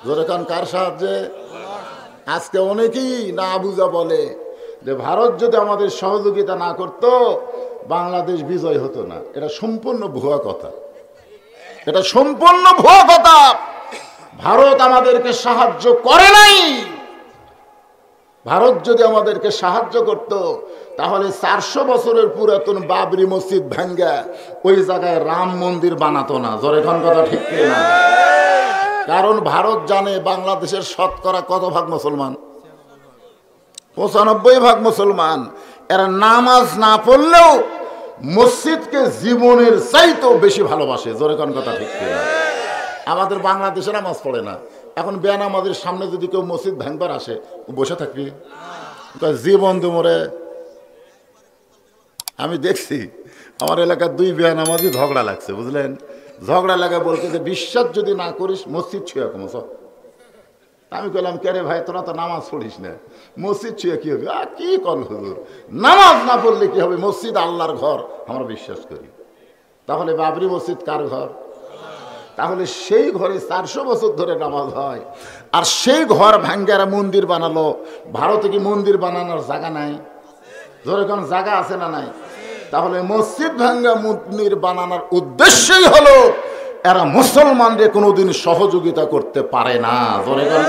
জোরে কান কার সাহায্যে? আজকে অনেকেই না বুঝা বলে যে ভারত যদি আমাদের সহযোগিতা না করত বাংলাদেশ বিজয় হতো না। এটা সম্পূর্ণ ভুয়া কথা, এটা সম্পূর্ণ ভুয়া কথা। ভারত আমাদেরকে সাহায্য করে নাই। ভারত যদি আমাদেরকে সাহায্য করত তাহলে 400 বছরের পুরাতন বাবরি মসজিদ ভাঙ্গা ওই জায়গায় রাম মন্দির বানাতো না। জোরে কোন কথা ঠিক না? কারণ ভারত জানে বাংলাদেশের শতকরা কত ভাগ মুসলমান? 95 ভাগ মুসলমান। এরা নামাজ না পড়লেও মসজিদকে জীবনের চাইতেও বেশি ভালোবাসে। জোরে কোন কথা ঠিক না? আমাদের বাংলাদেশে নামাজ পড়ে না। এখন বেনামাজের সামনে যদি কেউ মসজিদ ভাঙবার আসে বসে থাকবি? জি বন্ধু মোরে, আমি দেখছি আমার এলাকার 2 বেনামাজি ঝগড়া লাগছে, বুঝলেন? ঝগড়া লাগা বলতে যে বিশ্বাস যদি না করিস মসজিদ ছুঁয়া কমস। আমি বললাম কে রে ভাই, তোরা তো নামাজ পড়িস না, মসজিদ ছুঁয়া কি হবে? কি কর হুজুর, নামাজ না পড়লে কি হবে? মসজিদ আল্লাহর ঘর, আমরা বিশ্বাস করি। তাহলে বাবরি মসজিদ কার ঘর? তাহলে সেই ঘরে 400 বছর ধরে নামাজ হয়, আর সেই ঘর ভাঙ্গারা মন্দির বানালো। ভারতে কি মন্দির বানানোর জায়গা নাই? ধরে কোন জায়গা আছে না নাই? তাহলে মসজিদ ভাঙ্গা মন্দির বানানোর উদ্দেশ্যই হলো এরা মুসলমানদের কোনোদিন সহযোগিতা করতে পারে না। ধরে কোন